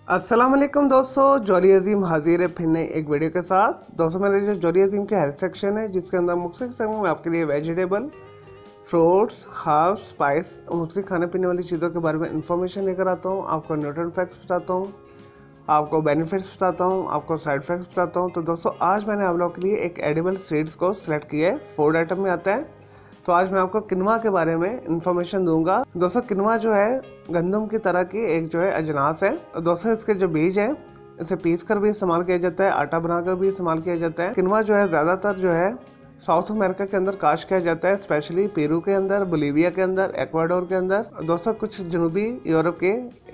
अस्सलाम वालेकुम दोस्तों, जॉली अजीम हाजिर है फिर नई एक वीडियो के साथ। दोस्तों मेरे जो जॉली अजीम के हेल्थ सेक्शन है जिसके अंदर मुख्तलिफ सेक्शन में आपके लिए वेजिटेबल, फ्रूट्स, हर्ब्स, स्पाइस और मुख्तलिफ खाने पीने वाली चीज़ों के बारे में इंफॉर्मेशन लेकर आता हूँ। आपको न्यूट्रिएंट फैक्ट्स बताता हूँ, आपको बेनिफिट्स बताता हूँ, आपको साइड इफेक्ट्स बताता हूँ। तो दोस्तों आज मैंने आप लोगों के लिए एक एडिबल सीड्स को सिलेक्ट किया है, फूड आइटम में आता है। तो आज मैं आपको किनवा के बारे में इंफॉर्मेशन दूंगा। दोस्तों किनवा जो है गंदम की तरह की एक जो है अजनास है। दोस्तों इसके जो बीज है इसे पीस कर भी इस्तेमाल किया जाता है, आटा बनाकर भी इस्तेमाल किया जाता है। किनवा जो है ज़्यादातर जो है साउथ अमेरिका के अंदर काश्त किया जाता है, स्पेशली पेरू के अंदर, बोलीविया के अंदर, एक्वाडोर के अंदर। दोस्तों कुछ जनूबी यूरोप के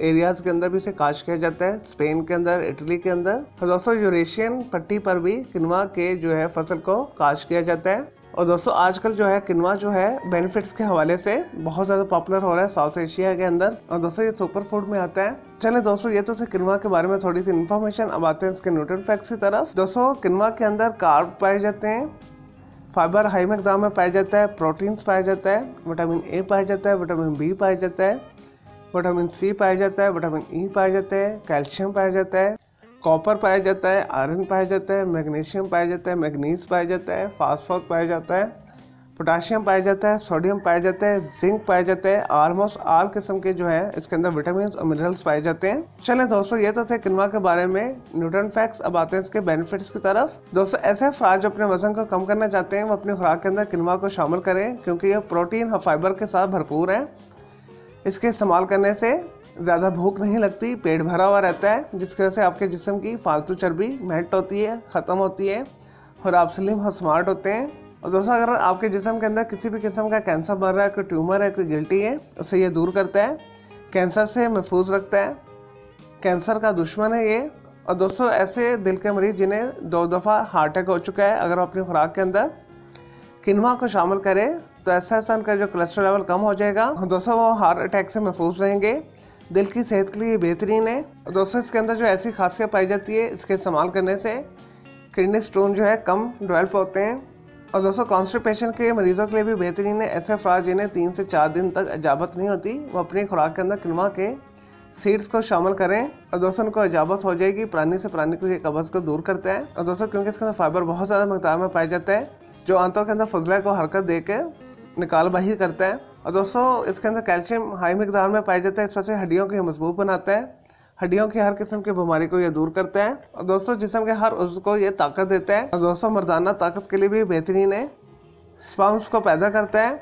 एरियाज के अंदर भी इसे काश्त किया जाता है, स्पेन के अंदर, इटली के अंदर। और दोस्तों यूरेशियन पट्टी पर भी किनवा के जो है फसल को काश्त किया जाता है। और दोस्तों आजकल जो है किनवा जो है बेनिफिट्स के हवाले से बहुत ज़्यादा पॉपुलर हो रहा है साउथ एशिया के अंदर। और दोस्तों ये सुपर फूड में आता है। चले दोस्तों ये तो थे किनवा के बारे में थोड़ी सी इन्फॉर्मेशन। अब आते हैं इसके न्यूट्रिएंट फैक्ट्स की तरफ। दोस्तों किनवा के अंदर कार्ब पाए जाते हैं, फाइबर हाई मकदार में पाया जाता है, प्रोटीन्स पाया जाता है, विटामिन ए पाया जाता है, विटामिन बी पाया जाता है, विटामिन सी पाया जाता है, विटामिन ई पाया जाता है, कैल्शियम पाया जाता है, कॉपर पाया जाता है, आयरन पाया जाता है, मैग्नीशियम पाया जाता है, मैग्नीज पाया जाता है, फास्फोरस पाया जाता है, पोटाशियम पाया जाता है, सोडियम पाया जाता है, जिंक पाया जाता है। ऑलमोस्ट ऑल किस्म के जो है इसके अंदर विटामिन और मिनरल्स पाए जाते हैं। चलें दोस्तों ये तो थे किनवा के बारे में न्यूट्रिएंट फैक्ट्स। अब आते हैं इसके बेनिफिट्स की तरफ। दोस्तों ऐसे अफराद जो अपने वजन को कम करना चाहते हैं वो अपनी खुराक के अंदर किनवा को शामिल करें, क्योंकि यह प्रोटीन और फाइबर के साथ भरपूर है। इसके इस्तेमाल करने से ज़्यादा भूख नहीं लगती, पेट भरा हुआ रहता है, जिसकी वजह से आपके जिस्म की फालतू चर्बी मेल्ट होती है, ख़त्म होती है और आप स्लिम और स्मार्ट होते हैं। और दोस्तों अगर आपके जिस्म के अंदर किसी भी किस्म का कैंसर बढ़ रहा है, कोई ट्यूमर है, कोई गिल्टी है, उससे ये दूर करता है, कैंसर से महफूज रखता है, कैंसर का दुश्मन है ये। और दोस्तों ऐसे दिल के मरीज जिन्हें 2 दफ़ा हार्ट अटैक हो चुका है, अगर अपनी खुराक के अंदर किनवा को शामिल करें तो ऐसा उनका जो कोलेस्ट्रॉल लेवल कम हो जाएगा। और दोस्तों वो हार्ट अटैक से महफूज रहेंगे। दिल की सेहत के लिए बेहतरीन है। और दोस्तों इसके अंदर जो ऐसी खासियत पाई जाती है, इसके इस्तेमाल करने से किडनी स्टोन जो है कम डेवलप होते हैं। और दोस्तों कॉन्स्टिपेशन के मरीजों के लिए भी बेहतरीन है। ऐसे अफराद जिन्हें 3 से 4 दिन तक इजाबत नहीं होती, वो अपनी खुराक के अंदर किनवा के सीड्स को शामिल करें और दोस्तों उनको इजाबत हो जाएगी। प्राणी से प्राणी को ये कब्ज को दूर करता है। और दोस्तों क्योंकि इसके अंदर फाइबर बहुत ज़्यादा मकदार में पाया जाता है, जो आंतों के अंदर फजला को हरकत दे के निकाल बाही करता है। और दोस्तों इसके अंदर कैल्शियम हाई मकदार में पाया जाता है, इस वजह से हड्डियों को मजबूत बनाता है, हड्डियों की हर किस्म की बीमारी को ये दूर करता है। और दोस्तों जिस्म के हर उज़्व को ये ताकत देता है। और दोस्तों मर्दाना ताकत के लिए भी बेहतरीन है, स्पर्म्स को पैदा करता है,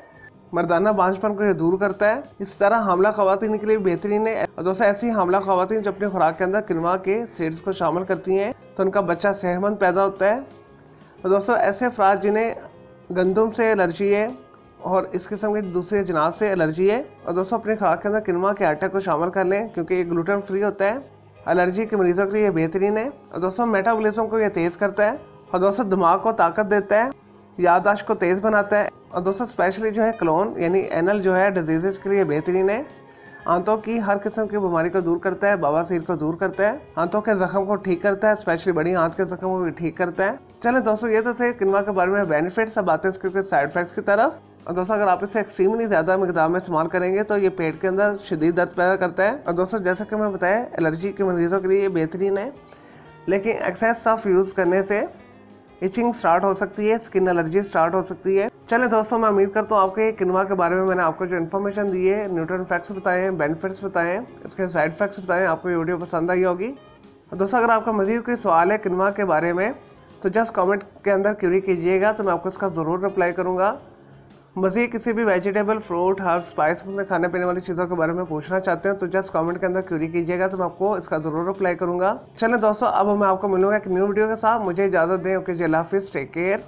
मर्दाना बांझपन को ये दूर करता है। इस तरह हामला ख़वातीन के लिए बेहतरीन है। और दोस्तों ऐसी हामला ख़वातीन जो अपनी खुराक के अंदर किनवा के सीड्स को शामिल करती हैं तो उनका बच्चा सेहतमंद पैदा होता है। और दोस्तों ऐसे अफराद जिन्हें गंदम से एलर्जी है और इस किस्म की दूसरी अजनास से एलर्जी है, और दोस्तों अपने खुराक के अंदर किनवा के आटे को शामिल कर लें, क्योंकि ये ग्लूटेन फ्री होता है। एलर्जी के मरीजों के लिए ये बेहतरीन है। और दोस्तों मेटाबॉलिज्म को ये तेज़ करता है। और दोस्तों दिमाग को ताकत देता है, याददाश्त को तेज़ बनाता है। और दोस्तों स्पेशली जो है क्लोन यानी एनल जो है डिजीज़ के लिए बेहतरीन है। आंतों की हर किस्म की बीमारी को दूर करता है, बवासीर को दूर करता है, आंतों के जख्म को ठीक करता है, स्पेशली बड़ी आंत के जख्म को भी ठीक करता है। चले दोस्तों ये तो थे किनवा के बारे में बेनिफिट्स। अब आते हैं इसके साइड इफेक्ट्स की तरफ। और दोस्तों अगर आप इसे एक्सट्रीमली ज़्यादा मकदार में इस्तेमाल करेंगे तो ये पेट के अंदर शदीद दर्द पैदा करता है। और दोस्तों जैसा कि मैं बताया एलर्जी के मरीजों के लिए ये बेहतरीन है, लेकिन एक्सेस ऑफ यूज़ करने से इचिंग स्टार्ट हो सकती है, स्किन एलर्जी स्टार्ट हो सकती है। चले दोस्तों मैं उम्मीद करता हूँ आपके किनवा के बारे में मैंने आपको जो इन्फॉर्मेशन दी है, न्यूट्रिएंट फैक्ट्स बताए हैं, बेनिफिट्स बताए हैं, इसके साइड इफेक्ट्स बताए हैं, आपको ये वीडियो पसंद आई होगी। और दोस्तों अगर आपका मज़ीद कोई सवाल है किनवा के बारे में तो जस्ट कमेंट के अंदर क्यूरी कीजिएगा, तो मैं आपको इसका ज़रूर रिप्लाई करूँगा। मज़ीद किसी भी वेजिटेबल, फ्रूट, हर्ब, स्पाइस में खाने पीने वाली चीज़ों के बारे में पूछना चाहते हैं तो जस्ट कमेंट के अंदर क्यूरी कीजिएगा, तो मैं आपको इसका ज़रूर रिप्लाई करूँगा। चलें दोस्तों अब मैं आपको मिलूंगा एक न्यू वीडियो के साथ। मुझे इजाज़त दें। ओके जी, अल्लाह हाफिज़, टेक केयर।